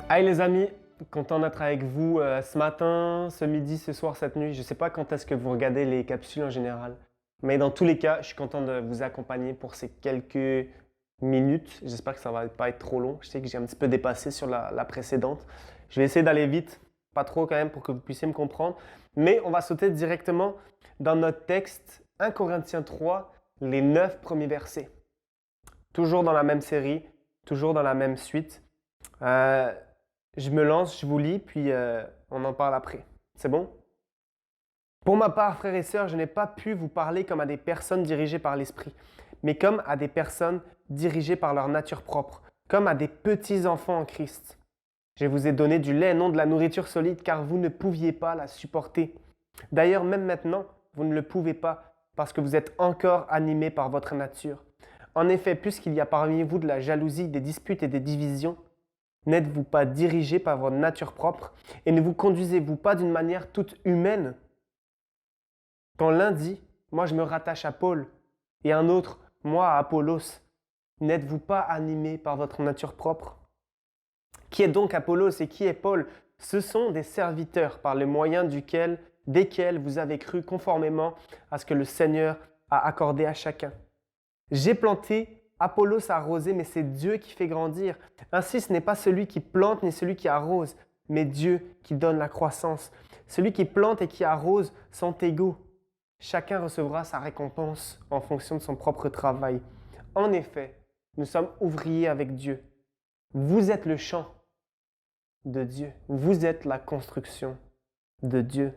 Hi les amis, content d'être avec vous ce matin, ce midi, ce soir, cette nuit. Je ne sais pas quand est-ce que vous regardez les capsules en général, mais dans tous les cas, je suis content de vous accompagner pour ces quelques minutes. J'espère que ça va pas être trop long. Je sais que j'ai un petit peu dépassé sur la précédente. Je vais essayer d'aller vite, pas trop quand même pour que vous puissiez me comprendre, mais on va sauter directement dans notre texte 1 Corinthiens 3, les 9 premiers versets. Toujours dans la même série, toujours dans la même suite. Euh, je me lance, je vous lis, puis on en parle après. C'est bon? Pour ma part, frères et sœurs, je n'ai pas pu vous parler comme à des personnes dirigées par l'Esprit, mais comme à des personnes dirigées par leur nature propre, comme à des petits enfants en Christ. Je vous ai donné du lait, non de la nourriture solide, car vous ne pouviez pas la supporter. D'ailleurs, même maintenant, vous ne le pouvez pas, parce que vous êtes encore animés par votre nature. En effet, puisqu'il y a parmi vous de la jalousie, des disputes et des divisions, n'êtes-vous pas dirigé par votre nature propre et ne vous conduisez-vous pas d'une manière toute humaine? Quand l'un dit, moi je me rattache à Paul, et un autre, moi à Apollos, n'êtes-vous pas animé par votre nature propre? Qui est donc Apollos et qui est Paul? Ce sont des serviteurs par le moyen desquels vous avez cru conformément à ce que le Seigneur a accordé à chacun. J'ai planté, Apollos a arrosé, mais c'est Dieu qui fait grandir. Ainsi, ce n'est pas celui qui plante ni celui qui arrose, mais Dieu qui donne la croissance. Celui qui plante et qui arrose sont égaux. Chacun recevra sa récompense en fonction de son propre travail. En effet, nous sommes ouvriers avec Dieu. Vous êtes le champ de Dieu. Vous êtes la construction de Dieu.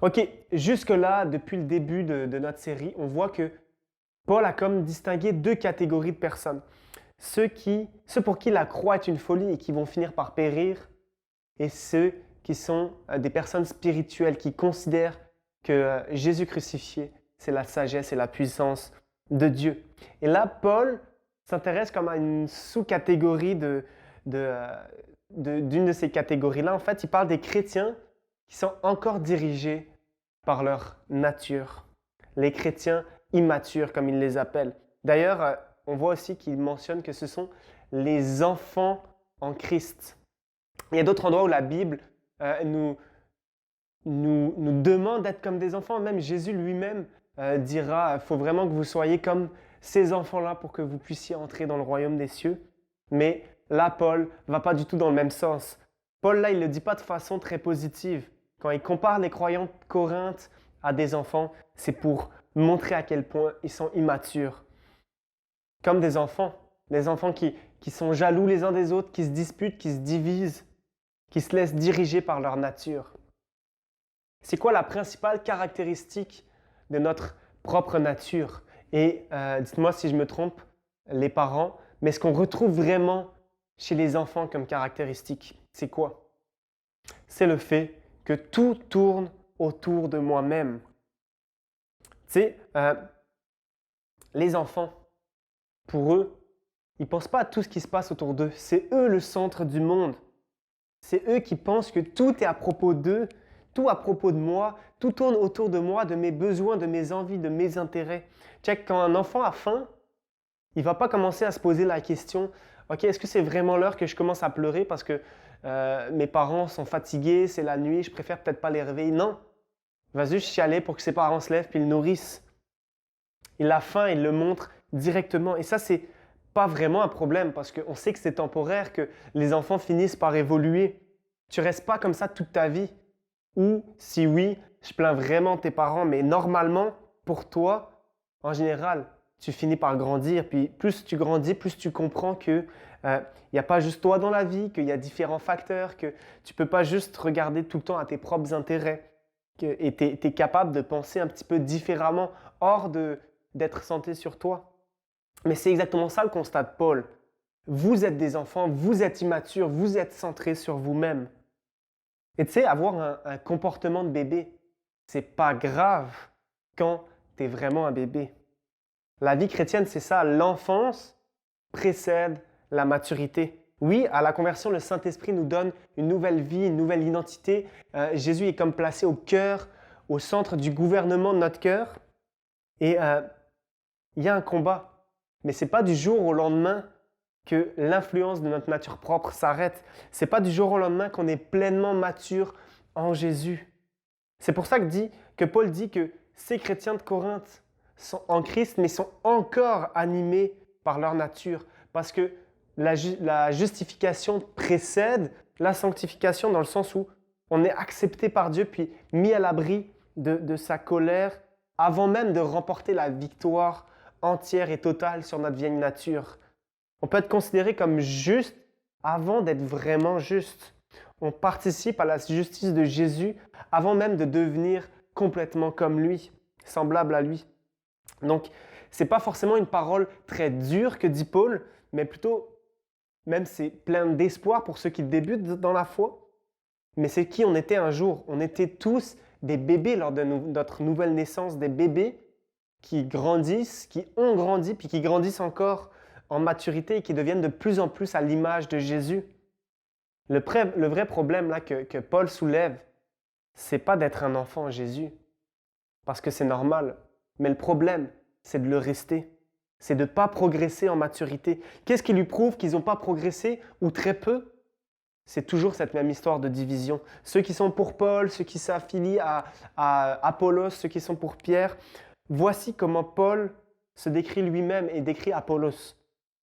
Ok, jusque-là, depuis le début de notre série, on voit que Paul a comme distingué deux catégories de personnes. Ceux pour qui la croix est une folie et qui vont finir par périr, et ceux qui sont des personnes spirituelles qui considèrent que Jésus crucifié, c'est la sagesse et la puissance de Dieu. Et là, Paul s'intéresse comme à une sous-catégorie d'une de ces catégories-là. En fait, il parle des chrétiens qui sont encore dirigés par leur nature. Les chrétiens immatures, comme il les appelle. D'ailleurs, on voit aussi qu'il mentionne que ce sont les enfants en Christ. Il y a d'autres endroits où la Bible nous demande d'être comme des enfants. Même Jésus lui-même dira, il faut vraiment que vous soyez comme ces enfants-là pour que vous puissiez entrer dans le royaume des cieux. Mais là, Paul ne va pas du tout dans le même sens. Paul, là, il ne le dit pas de façon très positive. Quand il compare les croyants de Corinthe à des enfants, c'est pour montrer à quel point ils sont immatures. Comme des enfants qui sont jaloux les uns des autres, qui se disputent, qui se divisent, qui se laissent diriger par leur nature. C'est quoi la principale caractéristique de notre propre nature? Et dites-moi si je me trompe, les parents, mais ce qu'on retrouve vraiment chez les enfants comme caractéristique, c'est quoi? C'est le fait que tout tourne autour de moi-même. Tu sais, les enfants, pour eux, ils ne pensent pas à tout ce qui se passe autour d'eux. C'est eux le centre du monde. C'est eux qui pensent que tout est à propos d'eux, tout à propos de moi, tout tourne autour de moi, de mes besoins, de mes envies, de mes intérêts. Check, quand un enfant a faim, il ne va pas commencer à se poser la question, ok, est-ce que c'est vraiment l'heure que je commence à pleurer parce que mes parents sont fatigués, c'est la nuit, je préfère peut-être pas les réveiller. Non, il va juste chialer pour que ses parents se lèvent puis le nourrissent. Il a faim, il le montre directement. Et ça, c'est pas vraiment un problème parce qu'on sait que c'est temporaire, que les enfants finissent par évoluer. Tu restes pas comme ça toute ta vie. Ou si oui, je plains vraiment tes parents, mais normalement, pour toi, en général, tu finis par grandir. Puis plus tu grandis, plus tu comprends que il n'y a pas juste toi dans la vie, qu'il y a différents facteurs, que tu ne peux pas juste regarder tout le temps à tes propres intérêts. Et tu es capable de penser un petit peu différemment, hors d'être centré sur toi. Mais c'est exactement ça le constat de Paul. Vous êtes des enfants, vous êtes immatures, vous êtes centrés sur vous-même. Et tu sais, avoir un comportement de bébé, c'est pas grave quand tu es vraiment un bébé. La vie chrétienne, c'est ça. L'enfance précède la maturité. Oui, à la conversion, le Saint-Esprit nous donne une nouvelle vie, une nouvelle identité. Jésus est comme placé au cœur, au centre du gouvernement de notre cœur. Et il y a un combat. Mais ce n'est pas du jour au lendemain que l'influence de notre nature propre s'arrête. Ce n'est pas du jour au lendemain qu'on est pleinement mature en Jésus. C'est pour ça que Paul dit que ces chrétiens de Corinthe sont en Christ, mais sont encore animés par leur nature. Parce que la justification précède la sanctification dans le sens où on est accepté par Dieu puis mis à l'abri de sa colère avant même de remporter la victoire entière et totale sur notre vieille nature. On peut être considéré comme juste avant d'être vraiment juste. On participe à la justice de Jésus avant même de devenir complètement comme lui, semblable à lui. Donc, ce n'est pas forcément une parole très dure que dit Paul, mais plutôt, même c'est plein d'espoir pour ceux qui débutent dans la foi. Mais c'est qui on était un jour. On était tous des bébés lors de notre nouvelle naissance, des bébés qui grandissent, qui ont grandi, puis qui grandissent encore en maturité et qui deviennent de plus en plus à l'image de Jésus. Le vrai problème là, que Paul soulève, c'est pas d'être un enfant en Jésus, parce que c'est normal. Mais le problème, c'est de le rester. C'est de ne pas progresser en maturité. Qu'est-ce qui lui prouve qu'ils n'ont pas progressé ou très peu? C'est toujours cette même histoire de division. Ceux qui sont pour Paul, ceux qui s'affilient à Apollos, ceux qui sont pour Pierre. Voici comment Paul se décrit lui-même et décrit Apollos.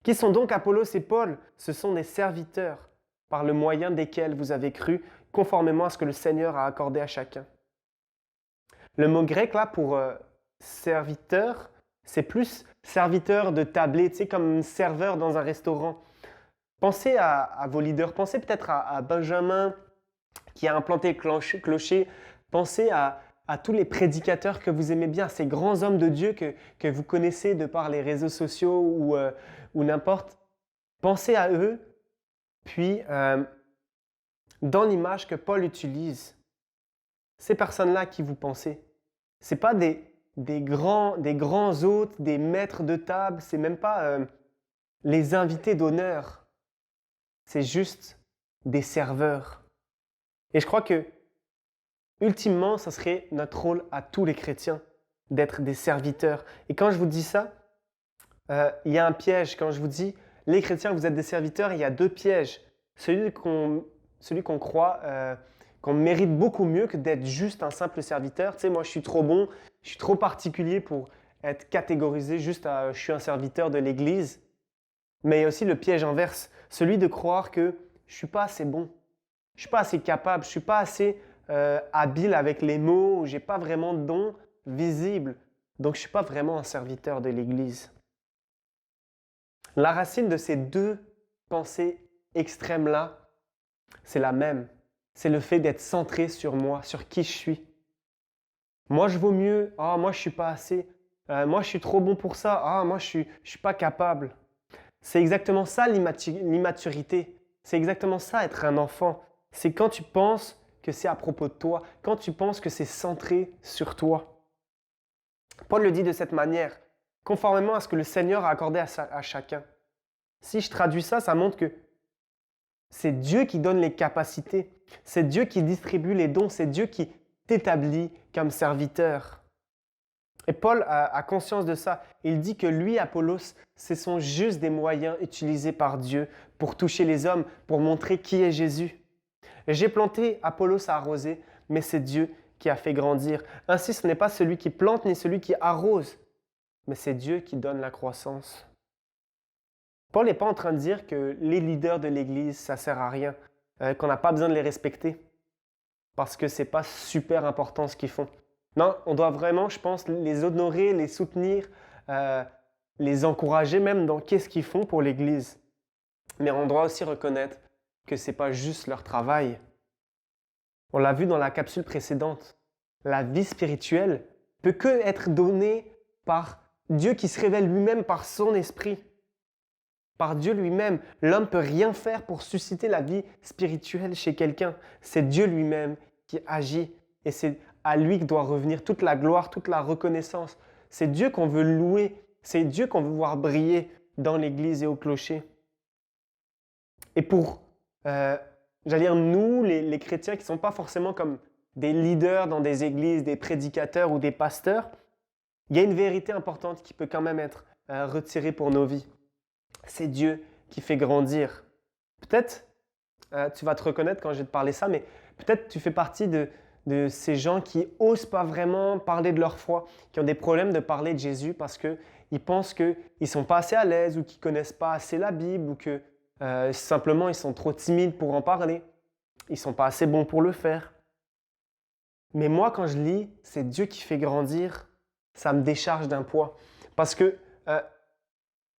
Qui sont donc Apollos et Paul? Ce sont des serviteurs par le moyen desquels vous avez cru, conformément à ce que le Seigneur a accordé à chacun. Le mot grec là pour serviteur, c'est plus serviteur de tablé, tu sais, comme serveur dans un restaurant. Pensez à vos leaders, pensez peut-être à Benjamin qui a implanté le clocher, pensez à tous les prédicateurs que vous aimez bien, ces grands hommes de Dieu que vous connaissez de par les réseaux sociaux ou n'importe. Pensez à eux, puis dans l'image que Paul utilise, ces personnes-là à qui vous pensez, ce n'est pas des grands hôtes, des maîtres de table, ce n'est même pas les invités d'honneur. C'est juste des serveurs. Et je crois que, ultimement, ce serait notre rôle à tous les chrétiens d'être des serviteurs. Et quand je vous dis ça, il y a un piège. Quand je vous dis, les chrétiens, vous êtes des serviteurs, il y a deux pièges. Celui qu'on croit qu'on mérite beaucoup mieux que d'être juste un simple serviteur. Tu sais, moi, je suis trop bon, je suis trop particulier pour être catégorisé juste à « je suis un serviteur de l'Église ». Mais il y a aussi le piège inverse, celui de croire que je ne suis pas assez bon, je ne suis pas assez capable, je ne suis pas assez habile avec les mots, je n'ai pas vraiment de don visible, donc je ne suis pas vraiment un serviteur de l'Église. La racine de ces deux pensées extrêmes-là, c'est la même. C'est le fait d'être centré sur moi, sur qui je suis. Moi, je vaux mieux. Ah, moi, je ne suis pas assez. Moi, je suis trop bon pour ça. Ah, moi, je ne suis pas capable. C'est exactement ça l'immaturité. C'est exactement ça être un enfant. C'est quand tu penses que c'est à propos de toi, quand tu penses que c'est centré sur toi. Paul le dit de cette manière, conformément à ce que le Seigneur a accordé à chacun. Si je traduis ça, ça montre que c'est Dieu qui donne les capacités, c'est Dieu qui distribue les dons, c'est Dieu qui t'établit comme serviteur. Et Paul a conscience de ça. Il dit que lui, Apollos, ce sont juste des moyens utilisés par Dieu pour toucher les hommes, pour montrer qui est Jésus. J'ai planté, Apollos a arrosé, mais c'est Dieu qui a fait grandir. Ainsi, ce n'est pas celui qui plante ni celui qui arrose, mais c'est Dieu qui donne la croissance. Paul n'est pas en train de dire que les leaders de l'Église, ça ne sert à rien, qu'on n'a pas besoin de les respecter, parce que ce n'est pas super important ce qu'ils font. Non, on doit vraiment, je pense, les honorer, les soutenir, les encourager même dans qu'est-ce qu'ils font pour l'Église. Mais on doit aussi reconnaître que ce n'est pas juste leur travail. On l'a vu dans la capsule précédente. La vie spirituelle peut que être donnée par Dieu qui se révèle lui-même par son esprit. Par Dieu lui-même. L'homme ne peut rien faire pour susciter la vie spirituelle chez quelqu'un. C'est Dieu lui-même qui agit et c'est à lui que doit revenir toute la gloire, toute la reconnaissance. C'est Dieu qu'on veut louer, c'est Dieu qu'on veut voir briller dans l'Église et au clocher. Et pour, j'allais dire, nous, les chrétiens qui ne sont pas forcément comme des leaders dans des églises, des prédicateurs ou des pasteurs, il y a une vérité importante qui peut quand même être retirée pour nos vies. C'est Dieu qui fait grandir. Peut-être, tu vas te reconnaître quand je vais te parler ça, mais peut-être tu fais partie de ces gens qui osent pas vraiment parler de leur foi, qui ont des problèmes de parler de Jésus parce qu'ils pensent qu'ils ne sont pas assez à l'aise ou qu'ils ne connaissent pas assez la Bible ou que simplement ils sont trop timides pour en parler. Ils ne sont pas assez bons pour le faire. Mais moi, quand je lis, c'est Dieu qui fait grandir, ça me décharge d'un poids. Parce que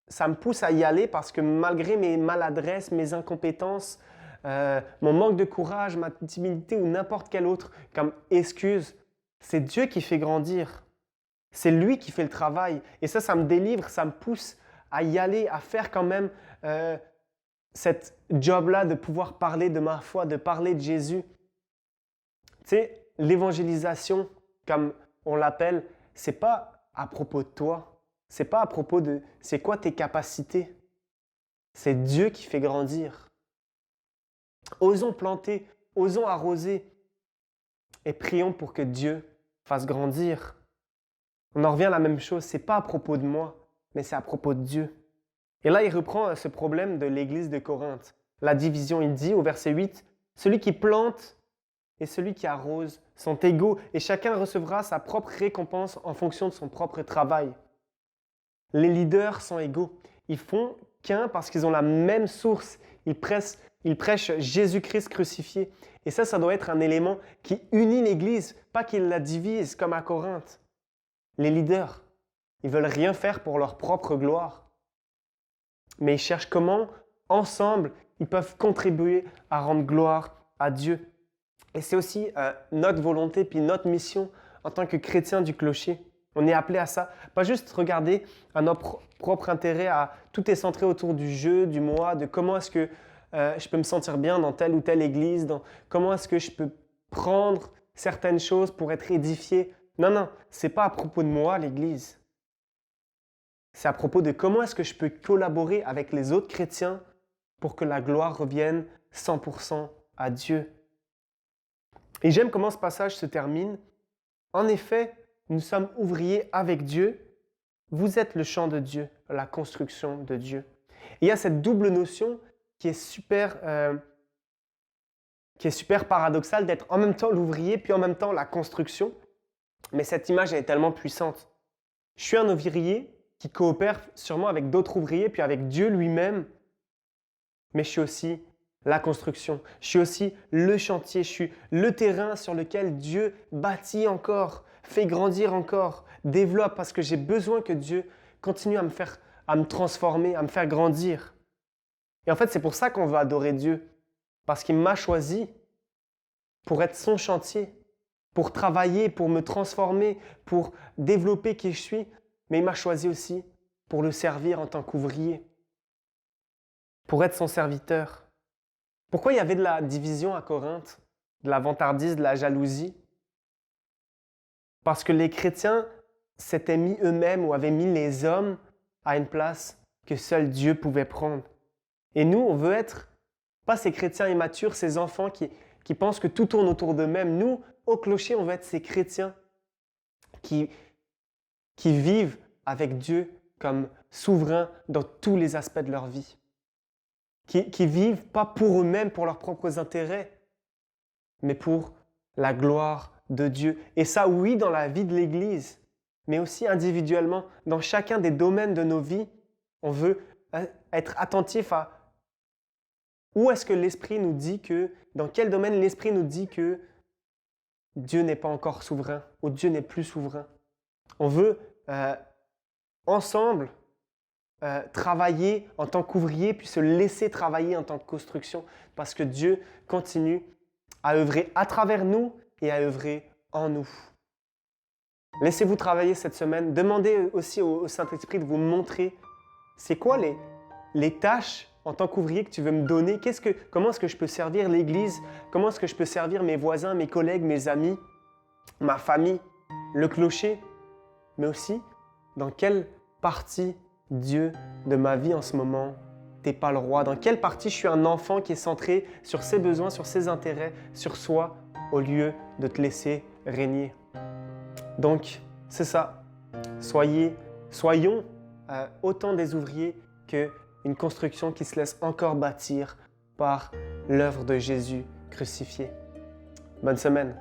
ça me pousse à y aller parce que malgré mes maladresses, mes incompétences, mon manque de courage, ma timidité ou n'importe quelle autre comme excuse, c'est Dieu qui fait grandir. C'est lui qui fait le travail. Et ça me délivre, ça me pousse à y aller, à faire quand même cette job-là de pouvoir parler de ma foi, de parler de Jésus. Tu sais, l'évangélisation, comme on l'appelle, c'est pas à propos de toi. C'est pas à propos de c'est quoi tes capacités. C'est Dieu qui fait grandir. Osons planter, osons arroser et prions pour que Dieu fasse grandir. On en revient à la même chose, c'est pas à propos de moi, mais c'est à propos de Dieu. Et là, il reprend ce problème de l'église de Corinthe. La division, il dit au verset 8, « Celui qui plante et celui qui arrose sont égaux et chacun recevra sa propre récompense en fonction de son propre travail. » Les leaders sont égaux. Ils font qu'un parce qu'ils ont la même source. Ils prêchent Jésus-Christ crucifié. Et ça doit être un élément qui unit l'Église, pas qu'il la divise comme à Corinthe. Les leaders, ils veulent rien faire pour leur propre gloire. Mais ils cherchent comment, ensemble, ils peuvent contribuer à rendre gloire à Dieu. Et c'est aussi notre volonté puis notre mission en tant que chrétiens du clocher. On est appelé à ça. Pas juste regarder à notre propre intérêt, tout est centré autour du jeu, du moi, de comment est-ce que je peux me sentir bien dans telle ou telle église, comment est-ce que je peux prendre certaines choses pour être édifié. Non, c'est pas à propos de moi, l'église. C'est à propos de comment est-ce que je peux collaborer avec les autres chrétiens pour que la gloire revienne 100% à Dieu. Et j'aime comment ce passage se termine. En effet, nous sommes ouvriers avec Dieu. Vous êtes le champ de Dieu, la construction de Dieu. Et il y a cette double notion qui est super paradoxale d'être en même temps l'ouvrier puis en même temps la construction. Mais cette image elle est tellement puissante. Je suis un ouvrier qui coopère sûrement avec d'autres ouvriers puis avec Dieu lui-même. Mais je suis aussi la construction. Je suis aussi le chantier. Je suis le terrain sur lequel Dieu bâtit encore, fait grandir encore, développe parce que j'ai besoin que Dieu continue à me transformer, à me faire grandir. Et en fait, c'est pour ça qu'on veut adorer Dieu. Parce qu'il m'a choisi pour être son chantier, pour travailler, pour me transformer, pour développer qui je suis. Mais il m'a choisi aussi pour le servir en tant qu'ouvrier, pour être son serviteur. Pourquoi il y avait de la division à Corinthe, de la vantardise, de la jalousie? Parce que les chrétiens s'étaient mis eux-mêmes ou avaient mis les hommes à une place que seul Dieu pouvait prendre. Et nous, on veut être pas ces chrétiens immatures, ces enfants qui pensent que tout tourne autour d'eux-mêmes. Nous, au clocher, on veut être ces chrétiens qui vivent avec Dieu comme souverain dans tous les aspects de leur vie. Qui vivent pas pour eux-mêmes, pour leurs propres intérêts, mais pour la gloire de Dieu. Et ça, oui, dans la vie de l'Église, mais aussi individuellement, dans chacun des domaines de nos vies, on veut être attentif à où est-ce que l'Esprit nous dit que, dans quel domaine l'Esprit nous dit que Dieu n'est pas encore souverain ou Dieu n'est plus souverain. On veut ensemble travailler en tant qu'ouvrier puis se laisser travailler en tant que construction parce que Dieu continue à œuvrer à travers nous et à œuvrer en nous. Laissez-vous travailler cette semaine. Demandez aussi au Saint-Esprit de vous montrer c'est quoi les tâches en tant qu'ouvrier que tu veux me donner. Comment est-ce que je peux servir l'Église? Comment est-ce que je peux servir mes voisins, mes collègues, mes amis, ma famille, le clocher? Mais aussi, dans quelle partie Dieu de ma vie en ce moment, t'es pas le roi? Dans quelle partie je suis un enfant qui est centré sur ses besoins, sur ses intérêts, sur soi, au lieu de te laisser régner? Donc, c'est ça. Soyons autant des ouvriers qu'une une construction qui se laisse encore bâtir par l'œuvre de Jésus crucifié. Bonne semaine.